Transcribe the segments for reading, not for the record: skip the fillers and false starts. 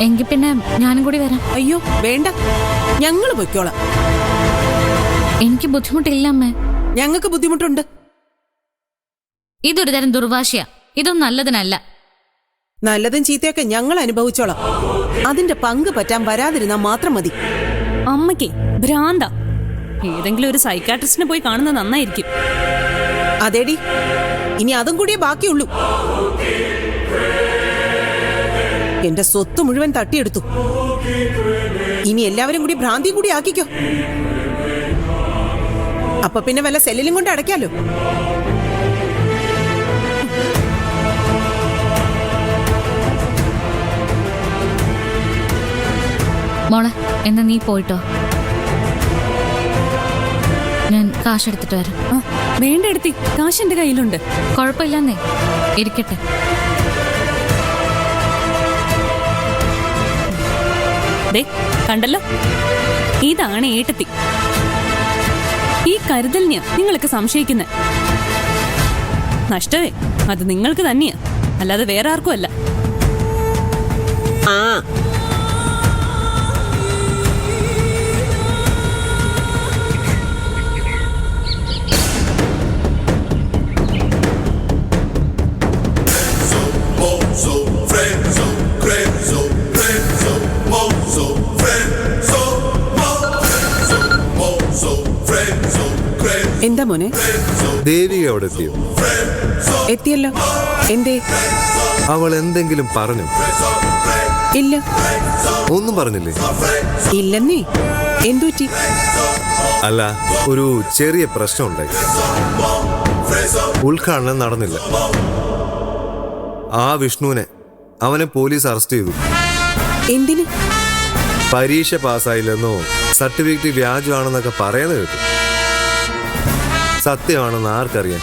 എങ്കിൽ പിന്നെ ഞാനും കൂടി വരാം. അയ്യോ വേണ്ട, ഞങ്ങള് പൊയ്ക്കോളാം. എനിക്ക് ബുദ്ധിമുട്ടില്ല അമ്മേ. ഞങ്ങൾക്ക് ബുദ്ധിമുട്ടുണ്ട്. ഇതൊരു തരം ദുർവാശയാ. ഇതൊന്നും നല്ലതിനല്ല. നല്ലതും ചീത്തയൊക്കെ ഞങ്ങൾ അനുഭവിച്ചോളാം. അതിന്റെ പങ്ക് പറ്റാൻ വരാതിരുന്നാ മാത്രം മതി. അമ്മയ്ക്ക് ഭ്രാന്ത. ഏതെങ്കിലും ഒരു സൈക്കാട്രിസ്റ്റിനെ പോയി കാണുന്നത് നന്നായിരിക്കും. അതേടി, ഇനി അതും കൂടിയേ ബാക്കിയുള്ളൂ. എന്റെ സ്വത്ത് മുഴുവൻ തട്ടിയെടുത്തു. ഇനി എല്ലാവരും കൂടി ഭ്രാന്തി കൂടി ആക്കിക്കോ. അപ്പൊ പിന്നെ വല്ല സെല്ലിലും കൊണ്ട് അടയ്ക്കാലോ. മോളെ, എന്നാ നീ പോയിട്ടോ. ഞാൻ കാശെടുത്തിട്ട് വരാം. വേണ്ട എടുത്തി, കാശ് എന്റെ കയ്യിലുണ്ട്. കുഴപ്പമില്ലെന്നേ, ഇരിക്കട്ടെ. ദേ കണ്ടല്ലോ, ഇതാണ് ഏട്ടത്തി. ഈ കരുതലിനെയാ നിങ്ങളൊക്കെ സംശയിക്കുന്നത്. നഷ്ടമേ അത് നിങ്ങൾക്ക് തന്നെയാ, അല്ലാതെ വേറെ ആർക്കും അല്ല. ആ എന്താ മോനെ? ദേവിക അവിടെ എത്തിയോ? എത്തിയല്ലോ. എന്തേ? അവൾ എന്തെങ്കിലും പറഞ്ഞു? ഇല്ല. ഒന്നും പറഞ്ഞില്ലേ? ഇല്ലെന്നേ. എന്തുറ്റി? അല്ല, ഒരു ചെറിയ പ്രശ്നമുണ്ടായി. ഉദ്ഘാടനം നടന്നില്ല. ആ വിഷ്ണുവിനെ അവനെ പോലീസ് അറസ്റ്റ് ചെയ്തു. എന്തിന്? പരീക്ഷ പാസ്സായില്ലെന്നോ സർട്ടിഫിക്കറ്റ് വ്യാജമാണെന്നൊക്കെ പറയുന്നത് കേട്ടു. സത്യമാണെന്ന് ആർക്കറിയാം?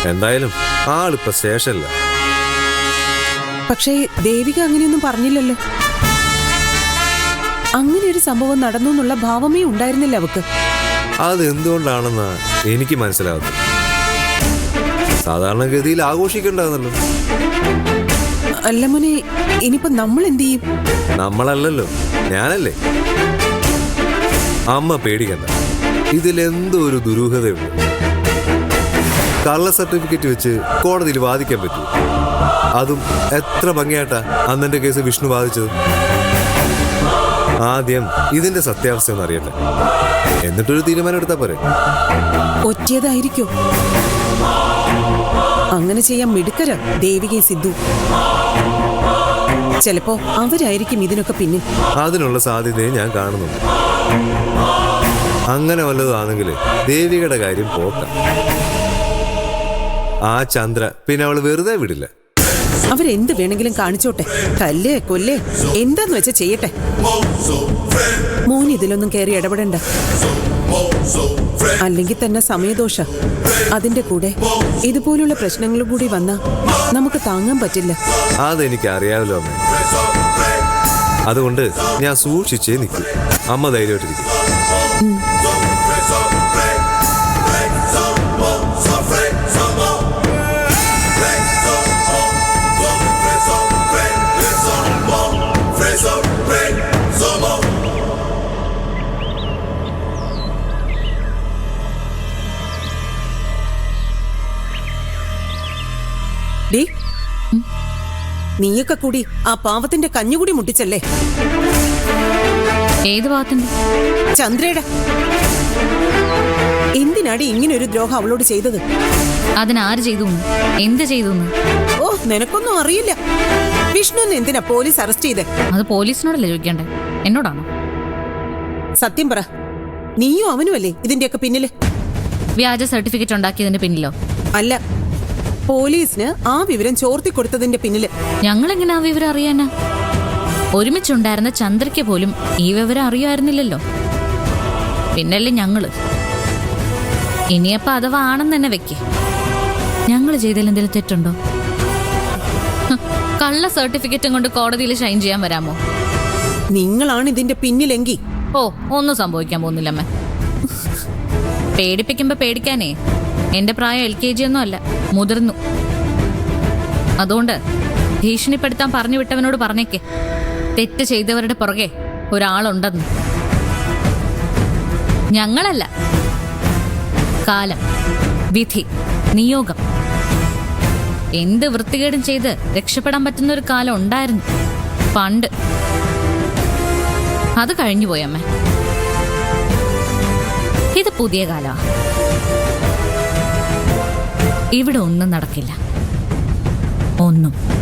എന്തായാലും ആളിപ്പോ സ്റ്റേഷനില്ല. പക്ഷേ ദേവിക അങ്ങനെയൊന്നും പറഞ്ഞില്ലല്ലോ. അങ്ങനെ ഒരു സംഭവം നടന്നു എന്നുള്ള ഭാവമേ ഉണ്ടായിരുന്നില്ല അവക്ക്. അതെന്തുകൊണ്ടാണെന്നാ എനിക്ക് മനസ്സിലാവുന്നത്. സാധാരണഗതിയിൽ ആഘോഷിക്കണ്ടാവുന്നല്ലോ. അല്ല മോനെ, ഇനിയിപ്പോ നമ്മൾ എന്ത് ചെയ്യും? നമ്മളല്ലല്ലോ, ഞാനല്ലേ. അമ്മ പേടിക്കണ്ട, ഇതിലെന്തോ ഒരു ദുരൂഹതയുണ്ട്. കള്ള സർട്ടിഫിക്കറ്റ് വെച്ച് കോടതിയിൽ വാദിക്കാൻ പറ്റൂ. അതും എത്ര ഭംഗിയായിട്ടാ അന്നെന്റെ കേസ് വിഷ്ണു വാദിച്ചത്. ആദ്യം ഇതിന്റെ സത്യാവസ്ഥ ഒന്ന് അറിയട്ടെ, എന്നിട്ടൊരു തീരുമാനം എടുത്താ പോരെ. ഒറ്റയതായിരിക്കോ? അങ്ങനെ ചെയ്യാൻ മിടുക്കരാ ദേവികയും സിദ്ധു. ചിലപ്പോ അവരായിരിക്കും ഇതിനൊക്കെ പിന്നിൽ. അതിനുള്ള സാധ്യതയെ ഞാൻ കാണുന്നുണ്ട്. അങ്ങനെ വല്ലതാണെങ്കിൽ ദേവികയുടെ കാര്യം പോക്ക. ആ ചന്ദ്ര പിന്നെ അവള് വെറുതെ വിടില്ല. അവരെന്ത് വേണമെങ്കിലും കാണിച്ചോട്ടെ. കല്ലേ കൊല്ലേ എന്താന്ന് വെച്ചാ ചെയ്യട്ടെ. മോൻ ഇതിലൊന്നും കയറി ഇടപെടണ്ട. അല്ലെങ്കിൽ തന്നെ സമയദോഷ. അതിന്റെ കൂടെ ഇതുപോലുള്ള പ്രശ്നങ്ങളും കൂടി വന്നാ നമുക്ക് താങ്ങാൻ പറ്റില്ല. അതെനിക്ക് അറിയാമല്ലോ അമ്മ. അതുകൊണ്ട് ഞാൻ സൂക്ഷിച്ചേ നിൽക്കൂ. അമ്മ ധൈര്യമായിട്ടിരിക്കും. നീയൊക്കെ കൂടി ആ പാവത്തിന്റെ കഞ്ഞുകൂടി മുട്ടിച്ചല്ലേ? ഏത് ഭാഗത്തിന്റെ? ചന്ദ്രയുടെ. എന്തിനാടി ഇങ്ങനെ ഒരു ദ്രോഹം അവളോട് ചെയ്തത്? അതിനാര് ചെയ്തു? എന്ത് ചെയ്തു? ഓ, നിനക്കൊന്നും അറിയില്ല. വിഷ്ണുവിനെ എന്തിനാ പോലീസ് അറസ്റ്റ് ചെയ്തേ? അത് പോലീസിനോടല്ലേ ചോദിക്കണ്ടേ, എന്നോടാണോ? സത്യം പറ, നീയും അവനുമല്ലേ ഇതിന്റെയൊക്കെ പിന്നില്? വ്യാജ സർട്ടിഫിക്കറ്റ് ഉണ്ടാക്കിയതിന്റെ പിന്നിലോ? അല്ല, പോലീസിന് ആ വിവരം ചോർത്തി കൊടുത്തതിന്റെ പിന്നില്. ഞങ്ങളെങ്ങനെ ആ വിവരം അറിയാനാ? ഒരുമിച്ചുണ്ടായിരുന്ന ചന്ദ്രയ്ക്ക് പോലും ഈ വിവരം അറിയുമായിരുന്നില്ലല്ലോ. പിന്നല്ലേ ഞങ്ങള്. ഇനിയപ്പ അഥവാ ആണെന്ന് തന്നെ വെക്കേ, ഞങ്ങൾ ചെയ്തതിൽ എന്തെങ്കിലും തെറ്റുണ്ടോ? കള്ള സർട്ടിഫിക്കറ്റും കൊണ്ട് കോടതിയിൽ ഷൈൻ ചെയ്യാൻ വരാമോ? നിങ്ങളാണ് ഇതിന്റെ പിന്നിലെങ്കിൽ ഓ, ഒന്നും സംഭവിക്കാൻ പോകുന്നില്ലമ്മേ. പേടിപ്പിക്കുമ്പോ പേടിക്കാനേ എന്റെ പ്രായം LKG ഒന്നും അല്ല, മുതിർന്നു. അതുകൊണ്ട് ഭീഷണിപ്പെടുത്താൻ പറഞ്ഞു വിട്ടവനോട് പറഞ്ഞേക്ക് തെറ്റ് ചെയ്തവരുടെ പുറകെ ഒരാളുണ്ടെന്ന്. ഞങ്ങളല്ല, കാലം, വിധി, നിയോഗം. എന്ത് വൃത്തികേടും ചെയ്ത് രക്ഷപ്പെടാൻ പറ്റുന്ന ഒരു കാലം ഉണ്ടായിരുന്നു പണ്ട്. അത് കഴിഞ്ഞു പോയമ്മ. ഇത് പുതിയ കാലമാ. ഇവിടെ ഒന്നും നടക്കില്ല, ഒന്നും.